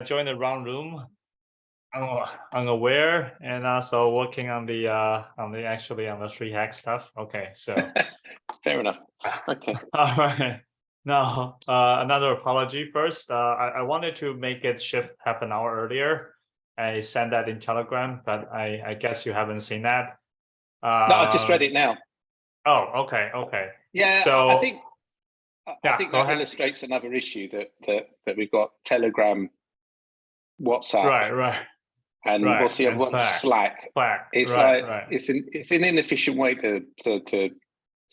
join the wrong room, unaware, and also working on the free hack stuff. Okay, so fair enough. Okay. All right. Now, another apology first. I wanted to make it shift half an hour earlier. I sent that in Telegram, but I guess you haven't seen that. No, I just read it now. Oh, okay. Yeah, So I think yeah, that go ahead. illustrates another issue that we've got: Telegram, WhatsApp, Right. and what's the other one? Slack. It's right. It's an inefficient way to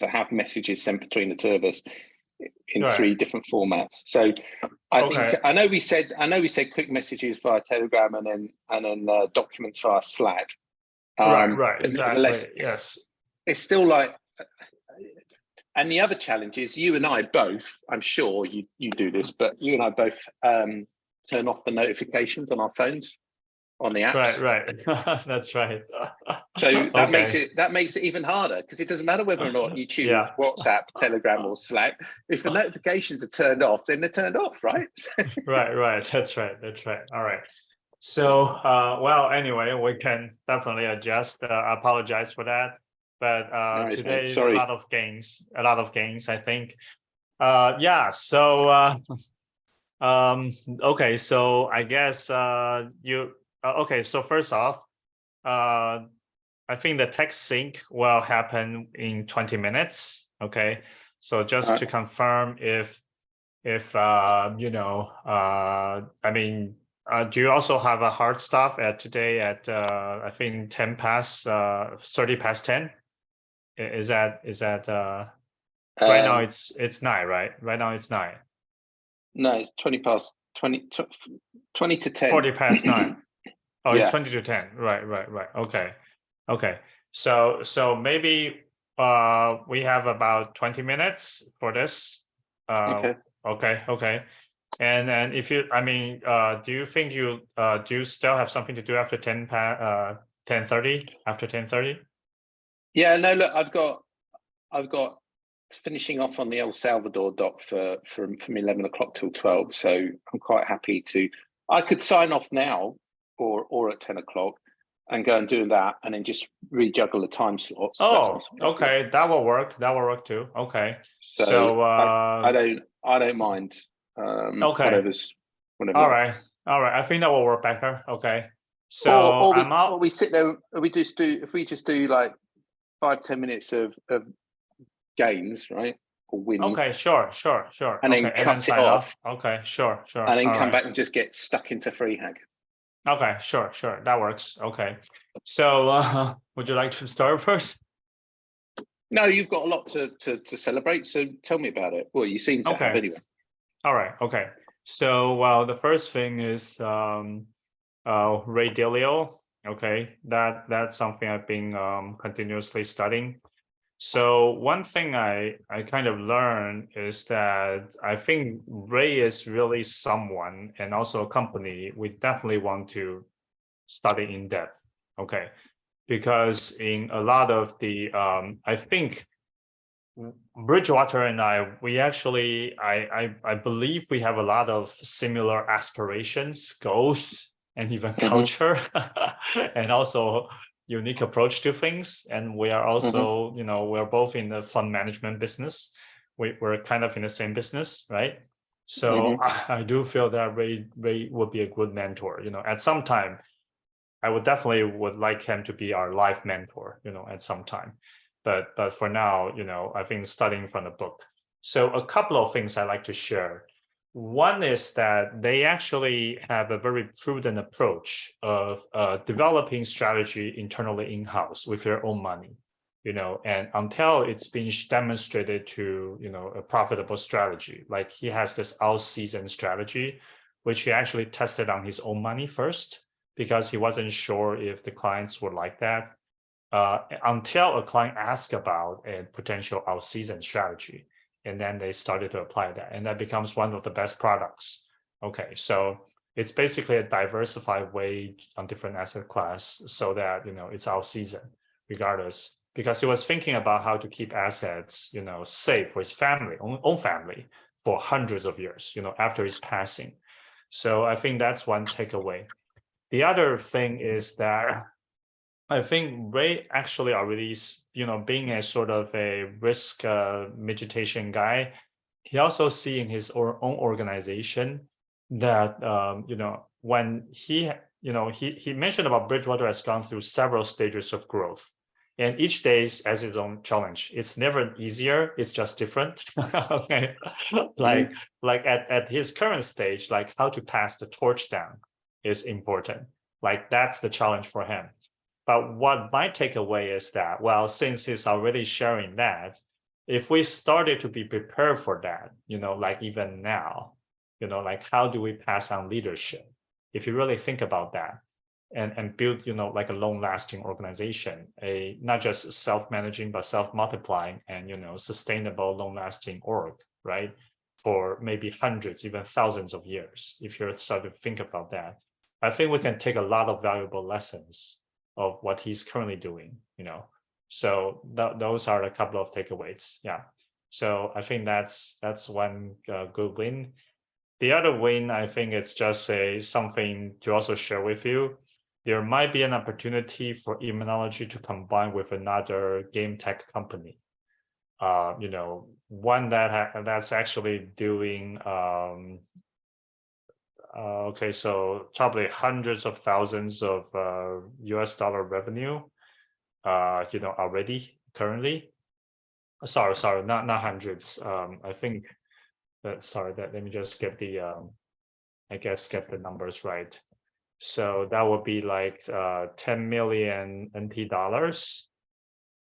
have messages sent between the two of us in three different formats. So I think I know we said quick messages via Telegram and then documents via Slack. Right. Exactly. Yes. It's still like. And the other challenge is you and I both, I'm sure you do this, but you and I both turn off the notifications on our phones, on the apps. Right. That's right. So that makes it even harder, because it doesn't matter whether or not you choose WhatsApp, Telegram, or Slack. If the notifications are turned off, then they're turned off, right? Right. That's right. All right. So, well, anyway, we can definitely adjust. I apologize for that. But today, a lot of gains, I think. So, okay, so I guess okay, so first off, I think the text sync will happen in 20 minutes. Okay, so just to confirm if I mean, do you also have a hard stop today at I think 30 past 10? Is that right now it's 9, right? Right now it's 9. No, it's 20 to 10. 40 past 9. Oh, yeah. It's 20 to 10. Right. Okay. So maybe we have about 20 minutes for this. Okay. And if you, do you think do you still have something to do after 10:30? After 10:30? Yeah, no, look, I've got finishing off on the El Salvador doc from 11 o'clock till 12. So I'm quite happy I could sign off now or at 10 o'clock and go and do that, and then just rejuggle the time slots. Okay. That will work. That will work too. Okay. So I don't mind. Okay. Whatever's. All right. I think that will work better. Okay. So I'm out. Or we sit there. If we just do like 5-10 minutes of gains, right? Or wins. Okay, sure. And then cut it off. Okay, sure. And then come back and just get stuck into free hack. Okay, sure. That works. Okay. So would you like to start first? No, you've got a lot to celebrate. So tell me about it. Well, you seem to have anyway. All right. Okay. So, well, the first thing is Ray Dalio. Okay, that's something I've been continuously studying. So one thing I kind of learned is that I think Ray is really someone, and also a company, we definitely want to study in depth. Okay, because in a lot of the I think Bridgewater and we actually, I believe we have a lot of similar aspirations, goals, and even culture, and also unique approach to things. And we are also, we're both in the fund management business. We're kind of in the same business, right? So I do feel that Ray would be a good mentor. At some time, I would like him to be our life mentor, at some time. But for now, I think studying from the book. So a couple of things I like to share. One is that they actually have a very prudent approach of developing strategy internally in-house with their own money, and until it's been demonstrated to, a profitable strategy. Like he has this out-season strategy, which he actually tested on his own money first, because he wasn't sure if the clients would like that. Until a client asked about a potential out-season strategy. And then they started to apply that, and that becomes one of the best products. Okay, so it's basically a diversified way on different asset class, so that it's out season regardless, because he was thinking about how to keep assets safe for his family, own family, for hundreds of years, after his passing. So I think that's one takeaway. The other thing is that I think Ray actually already, being a sort of a risk mitigation guy, he also see in his own organization that, when he mentioned about Bridgewater has gone through several stages of growth. And each stage has its own challenge. It's never easier, it's just different. Okay. Like at his current stage, like how to pass the torch down is important. Like that's the challenge for him. But what my takeaway is that, well, since he's already sharing that, if we started to be prepared for that, like even now, like how do we pass on leadership? If you really think about that and build, like a long-lasting organization, not just self-managing, but self-multiplying and, sustainable, long-lasting org, right? For maybe hundreds, even thousands of years, if you're starting to think about that, I think we can take a lot of valuable lessons of what he's currently doing, So those are a couple of takeaways. Yeah. So I think that's one good win. The other win, I think it's just something to also share with you. There might be an opportunity for immunology to combine with another game tech company. One that's actually doing okay, so probably hundreds of thousands of US dollar revenue, already currently. Sorry, not hundreds. I think that, sorry, that let me just get the get the numbers right. So that would be like 10 million NT dollars.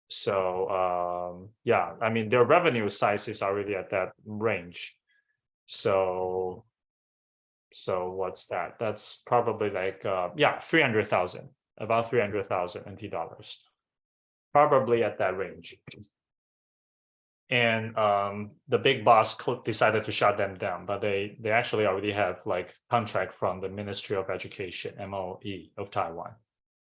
So yeah, I mean their revenue size is already at that range. So what's that? That's probably like 300,000, about 300,000 NT dollars, probably at that range. And the big boss decided to shut them down, but they actually already have like contract from the Ministry of Education, MOE of Taiwan,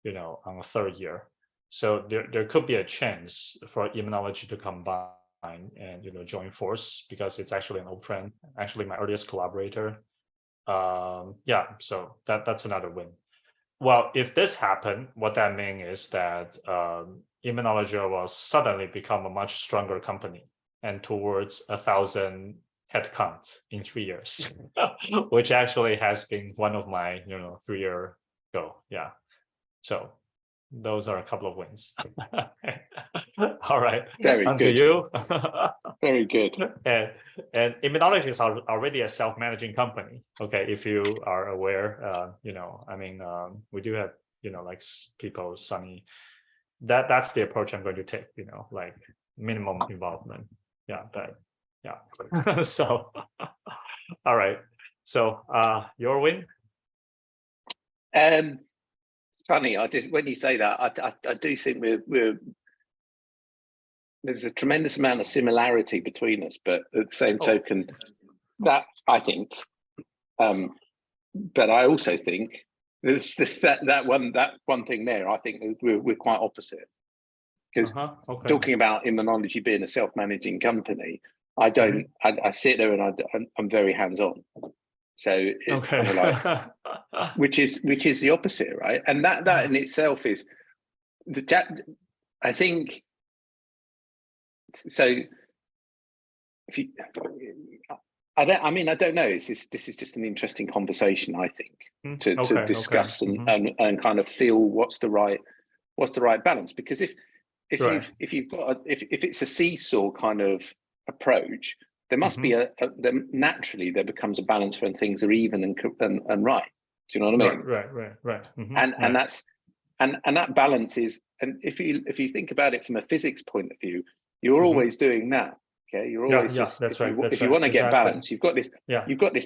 on a third year. So there could be a chance for immunology to combine and join force, because it's actually an old friend, actually my earliest collaborator. Yeah, so that's another win. Well, if this happened, what that means is that immunology will suddenly become a much stronger company and towards 1,000 headcount in 3 years, which actually has been one of my 3-year goal. Yeah, so those are a couple of wins. All right, Very on good. to you. Very good. And immunology is already a self-managing company. Okay, if you are aware, I mean, we do have, like people, Sunny. That's the approach I'm going to take. Like minimum involvement. Yeah, but yeah. So, all right. So, your win. Funny, when you say that, I do think there's a tremendous amount of similarity between us, but at the same token, that I think, but I also think there's that one thing there. I think we're quite opposite, because talking about immunology being a self-managing company, I don't. I sit there and I'm very hands-on. So it's kind of like, which is the opposite, right? And that in itself is I think. So if you, I don't know. This is just an interesting conversation, I think, to discuss and kind of feel what's the right balance. Because if it's a seesaw kind of approach, there must be naturally there becomes a balance when things are even and right. Do you know what I mean? Right. And that's and that balance is, and if you think about it from a physics point of view, you're always doing that. Okay, you're always just, that's right. If you want to get balance, you've got this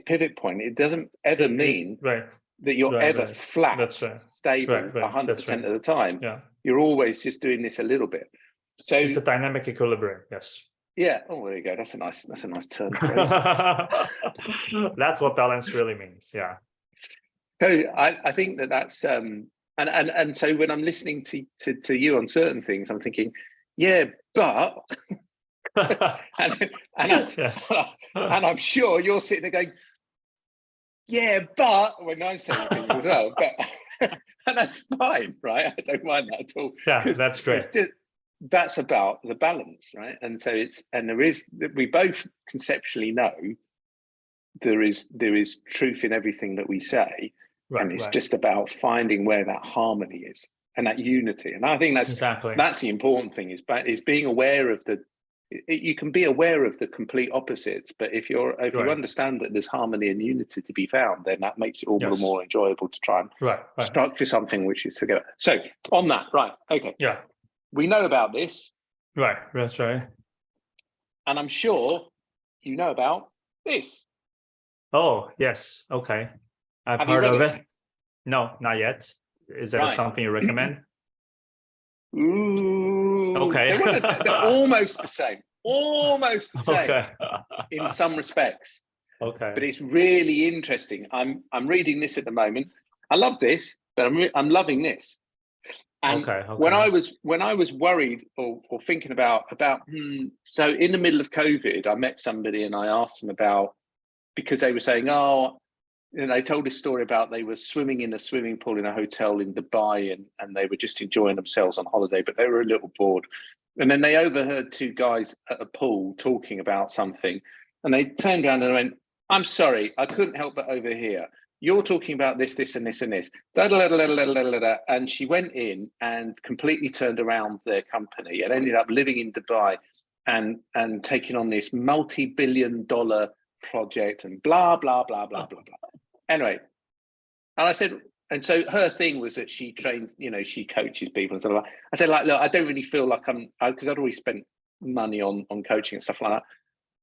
pivot point. It doesn't ever mean that you're ever flat, stable 100% of the time. Yeah, you're always just doing this a little bit. So it's a dynamic equilibrium. Yes. Yeah. Oh, there you go. That's a nice term. That's what balance really means. Yeah. So I think that's and so when I'm listening to you on certain things, I'm thinking, yeah, but and I'm sure you're sitting there going, yeah, but when I'm saying things as well, but and that's fine, right? I don't mind that at all. Yeah, that's great. It's just, that's about the balance, right? And so we both conceptually know there is truth in everything that we say, Right, and it's right. just about finding where that harmony is and that unity. And I think Exactly. that's the important thing, is being aware of you can be aware of the complete opposites, but if you understand that there's harmony and unity to be found, then that makes it all the more enjoyable to try and structure something which is together. So on that, right, okay. Yeah. We know about this. Right, that's right. And I'm sure you know about this. Oh, yes. Okay. I've Have you heard read of it? it. No, not yet. Is that something you recommend? Ooh. Okay. They're almost the same. Almost the same. Okay. In some respects. Okay. But it's really interesting. I'm reading this at the moment. I love this, but I'm loving this. And when I was worried or thinking about so in the middle of COVID, I met somebody and I asked them about, because they were saying, they told this story about they were swimming in a swimming pool in a hotel in Dubai, and they were just enjoying themselves on holiday, but they were a little bored. And then they overheard two guys at a pool talking about something, and they turned around and went, "I'm sorry, I couldn't help but overhear. You're talking about this, this, and this, and this." And she went in and completely turned around their company and ended up living in Dubai and taking on this multi-billion-dollar project and blah, blah, blah, blah, blah, blah. Anyway, and I said, and so her thing was that she trains, she coaches people and stuff like that. I said, like, look, I don't really feel like because I'd always spent money on coaching and stuff like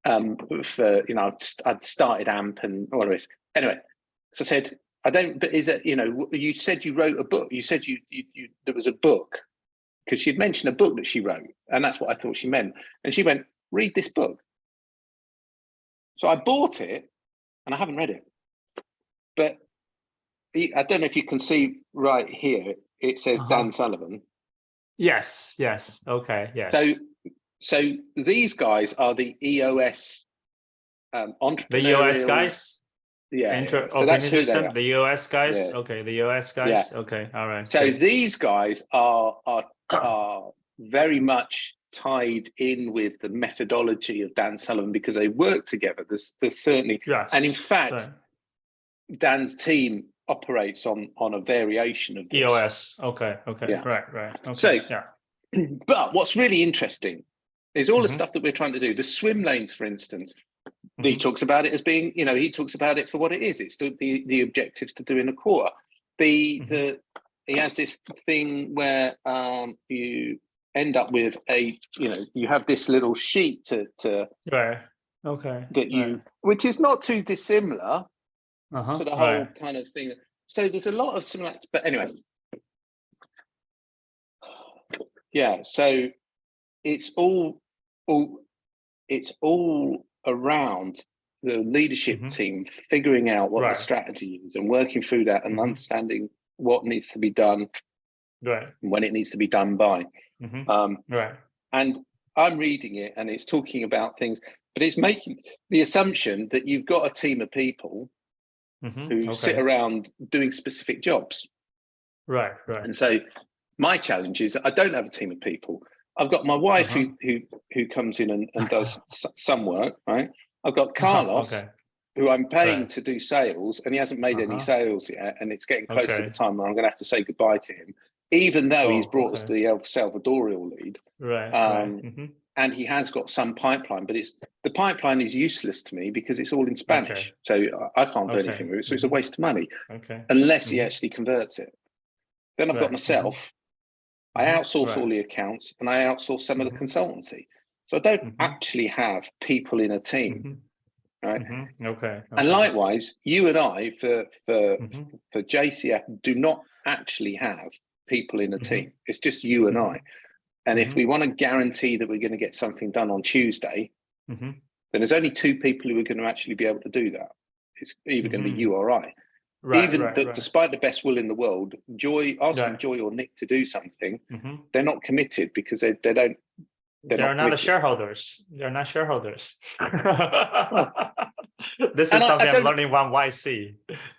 that. I'd started AMP and all of this. Anyway, so I said, I don't, but is it, you said you wrote a book. You said you there was a book, because she'd mentioned a book that she wrote, and that's what I thought she meant. And she went, read this book. So I bought it, and I haven't read it. But I don't know if you can see right here, it says Dan Sullivan. Yes. Okay, yes. So these guys are the EOS entrepreneurial. The EOS guys? Yeah. So that's opinion who system, they are. the EOS guys? Yeah. Okay, the EOS guys? Yeah. Okay, all right. So good. these guys are very much tied in with the methodology of Dan Sullivan, because they work together. There's certainly, and in fact, Dan's team operates on a variation of this. EOS. Okay. Yeah. Right. Okay. So, yeah. But what's really interesting is all the stuff that we're trying to do. The swim lanes, for instance, he talks about it as being, he talks about it for what it is. It's the objectives to do in a quarter. He has this thing where you end up with you have this little sheet to right. Okay. that which is not too dissimilar to the whole kind of thing. So there's a lot of similarities, but anyway. Yeah, so it's all around the leadership team figuring out what the strategy is and working through that and understanding what needs to be done, and when it needs to be done by. And I'm reading it, and it's talking about things, but it's making the assumption that you've got a team of people who sit around doing specific jobs. Right. And so my challenge is I don't have a team of people. I've got my wife who comes in and does some work, right? I've got Carlos, who I'm paying to do sales, and he hasn't made any sales yet, and it's getting close to the time where I'm going to have to say goodbye to him, even though he's brought us the El Salvadorial lead. And he has got some pipeline, but the pipeline is useless to me because it's all in Spanish. So I can't do anything with it. So it's a waste of money unless he actually converts it. Then I've got myself. I outsource all the accounts, and I outsource some of the consultancy. So I don't actually have people in a team, right? And likewise, you and I for JCF do not actually have people in a team. It's just you and I. And if we want to guarantee that we're going to get something done on Tuesday, then there's only two people who are going to actually be able to do that. It's either going to be you or I. Despite the best will in the world, asking Joy or Nick to do something, they're not committed because they don't. They're not the shareholders. They're not shareholders. This And is something I I'm don't, learning from YC.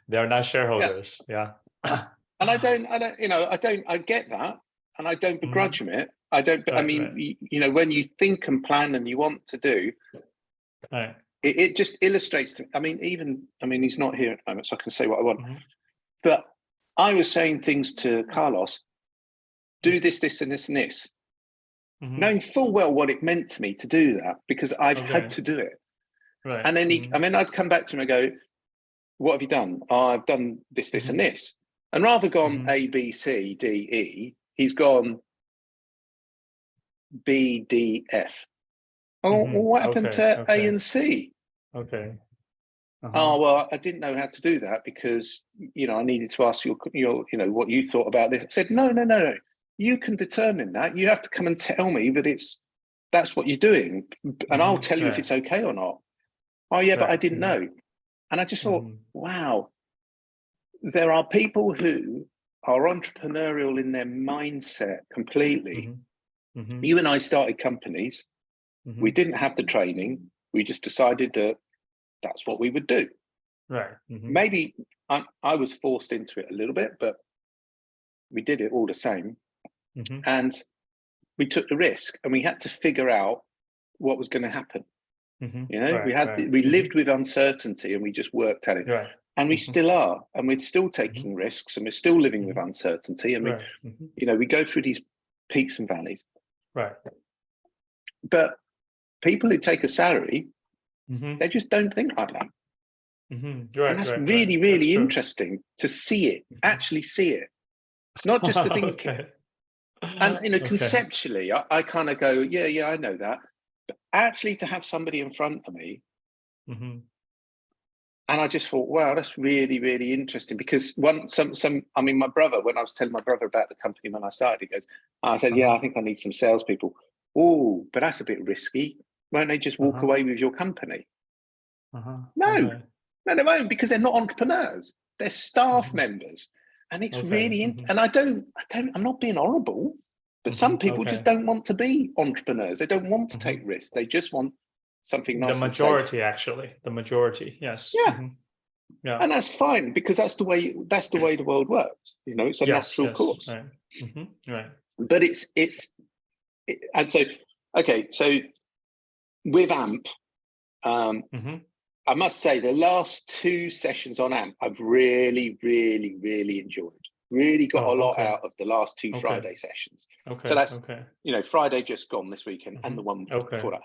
They're not yeah, shareholders. Yeah. and I don't, you know, I get that, and I don't begrudge Mhm. him it. I don't, I Right, mean, right, you know, when you think and plan and you want to do, right. it just illustrates to, I mean, he's not here at the moment, so I can say what I want. Mhm. But I was saying things to Carlos, do this, this, and this, and this, Mhm. knowing full well what it meant to me to do that, because I've had Okay. to do it. Right. And then Mhm. I mean, I'd come back to him and go, what have you done? Oh, I've done this, this, and Mhm. this. And rather gone Mhm. A, B, C, D, E, he's gone B, D, F. Oh, well, Mhm. what happened Okay. to A Okay. and C? Okay. Uh-huh. Oh, well, I didn't know how to do that because, you know, I needed to ask your, you know, what you thought about this. I said, no, no, no, no. You can determine that. You have to come and tell me that that's what you're doing. And I'll Mhm. tell you if Right. it's okay or not. Oh, yeah, but I Right. didn't Mhm. know. And I just thought, Mhm. wow, there are people who are entrepreneurial in their mindset completely. Mhm. Mhm. You and I started companies. We Mhm. didn't have the training. We just decided that that's what we would do. Right. Mhm. Maybe I was forced into it a little bit, but we did it all the same. Mhm. And we took the risk, and we had to figure out what was going to happen. Mhm. You know, Right. Right. we Mhm. lived with uncertainty, and we just worked at it. Right. And we Mhm. still are, and we're still Mhm. taking risks, and we're still living with Mhm. uncertainty. And we, Right. Mhm. you know, we go through these peaks and valleys. Right. But people who take a salary, Mhm. they just don't think like that. Mhm. And Right. that's Right. Right. really, That's really true. interesting to see it, Mhm. actually see it, not just to think it. Okay. And, you know, Okay. conceptually, I kind of go, yeah, yeah, I know that. But actually to have somebody in front of me, Mhm. and I just thought, wow, that's really, really interesting. Because I mean, my brother, when I was telling my brother about the company when I started, he goes, I said, yeah, Uh-huh. I think I need some salespeople. Oh, but that's a bit risky. Won't they just walk Uh-huh. away with your company? Uh-huh. No, Okay. no, they won't, because they're not entrepreneurs. They're staff Mhm. members. And it's Okay. really, Mhm. and I'm not being horrible, but some Mhm. people just Okay. don't want to be entrepreneurs. They don't want to take Mhm. risks. They just want something The nice and safe. majority, actually. The majority. Yes. Yeah. Mhm. Yeah. And that's fine, because that's the way the world works. You know, it's a Yes. natural Yes. course. Right. Mhm. Right. But and so, okay, so with AMP, um, Mhm. I must say the last two sessions on AMP I've really, really, really enjoyed. Really got a Oh, lot okay. out of the last two Okay. Friday sessions. So Okay. that's, Okay. you know, Friday just gone this weekend, and the Mhm. one Okay. before that.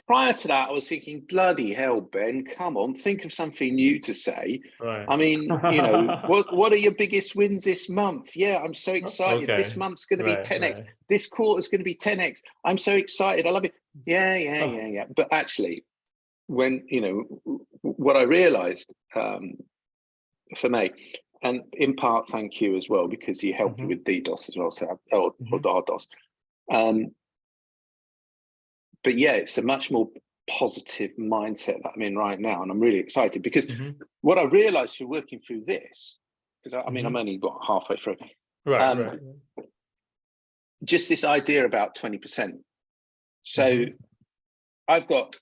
Prior to that, I was thinking, bloody hell, Ben, come on, think of something new to say. Right. I mean, you know, what are your biggest wins this month? Yeah, I'm so excited. This Okay. month's going to be Right. 10x. Right. This quarter's going to be 10x. I'm so excited. I love it. Yeah, yeah, Oh. yeah, yeah. But actually, when, you know, what I realized for me, and in part, thank you as well, because you helped me Mhm. with DDoS as well, so, or Mhm. DDoS. But yeah, it's a much more positive mindset that I'm in right now, and I'm really excited because Mhm. what I realized through working through this, because I mean, I'm Mhm. only halfway through, Right. um, Right. just this idea about 20%. So Mhm. I've got,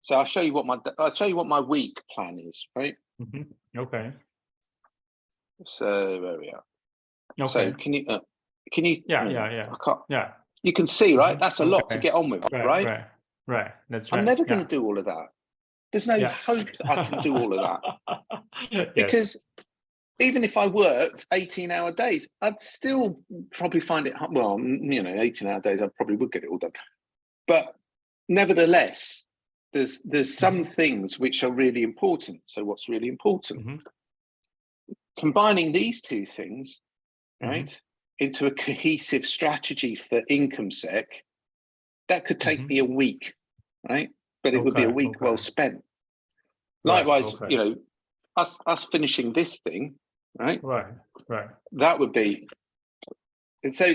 so I'll show you what my week plan is, right? Mhm. Okay. So where we are. So Okay. can you, Yeah. Yeah. Yeah. I can't, Yeah. you can see, right? Mhm. That's a lot to Okay. get on with, Right. right? Right. Right. That's I'm right. never going to Yeah. do all of that. There's no Yes. hope that I can do all of that, Yes. because even if I worked 18-hour days, I'd still probably find it, well, you know, 18-hour days, I probably would get it all done. But nevertheless, there's some Mhm. things which are really important. So what's really important? Mhm. Combining these two things, Mhm. right, into a cohesive strategy for income sec, that could take Mhm. me a week, right? But it would be a Okay. week well Okay. spent. Right. Likewise, Okay. you know, us finishing this thing, right? Right. Right. That would be, and so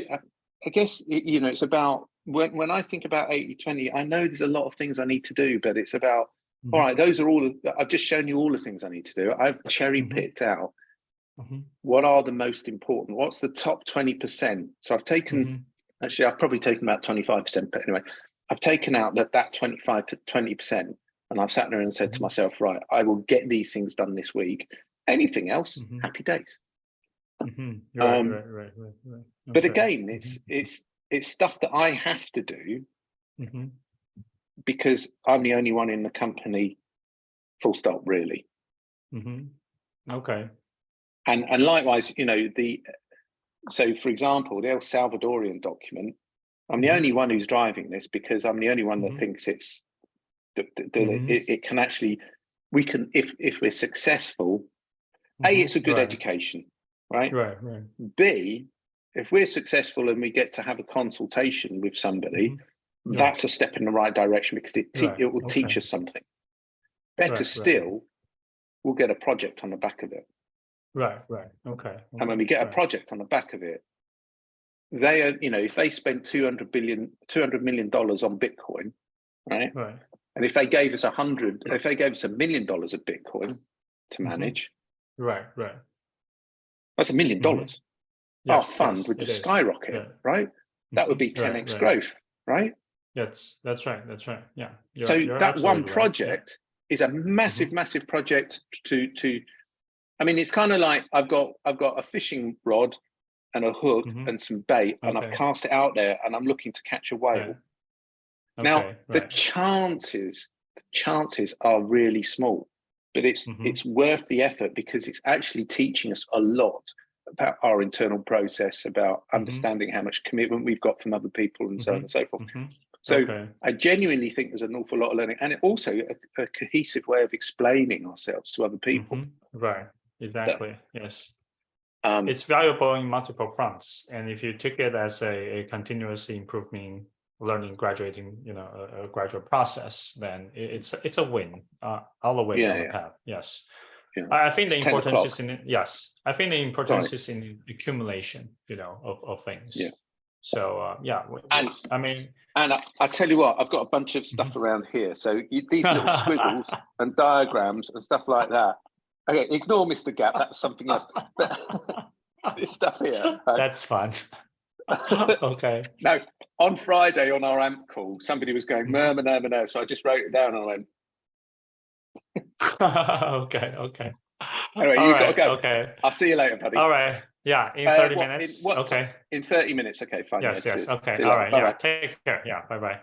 I guess, you know, it's about, when I think about 80-20, I know there's a lot of things I need to do, but it's about, all Mhm. right, those are all, I've just shown you all the things I need to do. I've cherry Mhm. picked out Mhm. what are the most important, what's the top 20%. So I've taken, Mhm. actually, I've probably taken about 25%, but anyway, I've taken out that 25 to 20%. and I've sat there and said to myself, right, I will get these things done this week. Anything else, happy days. Right. But again, it's stuff that I have to do because I'm the only one in the company, full stop, really. Okay. And likewise, you know, so for example, the El Salvadorian document, I'm the only one who's driving this because I'm the only one that thinks it's it can actually, we can, if we're successful, A, it's a good education, right? Right. B, if we're successful and we get to have a consultation with somebody, that's a step in the right direction because it will teach us something. Better still, we'll get a project on the back of it. Right. Okay. And when we get a project on the back of it, they are, you know, if they spent $200 million on Bitcoin, right? And if they gave us $1 million of Bitcoin to manage, right, that's $1 million. Our fund would just skyrocket, right? That would be 10x growth, right? That's right. Yeah. You're that one project is a massive project to. I mean, it's kind of like I've got a fishing rod and a hook and some bait, and I've cast it out there, and I'm looking to catch a whale. Now, the chances are really small, but it's worth the effort because it's actually teaching us a lot about our internal process, about understanding how much commitment we've got from other people, and so on and so forth. So I genuinely think there's an awful lot of learning, and also a cohesive way of explaining ourselves to other people. Right. Exactly. Yes. It's valuable in multiple fronts, and if you take it as a continuously improving learning, graduating, you know, a gradual process, then it's a win all the way down the path. Yes. I think the importance is in I think the importance is in accumulation, you know, of things. So and I tell you what, I've got a bunch of stuff around here. So these little squiggles and diagrams and stuff like that. Okay, ignore Mr. Gap. That's something else. But this stuff here. That's fun. Okay. Now, on Friday on our AMP call, somebody was going murmur. So I just wrote it down and I went. Okay. Anyway, you've got to go. Okay. I'll see you later, buddy. All right. Yeah, in 30 minutes. In 30 minutes. Okay, fine. Yes. Okay. See All you right. later. Yeah. Bye-bye. Take care. Yeah. Bye.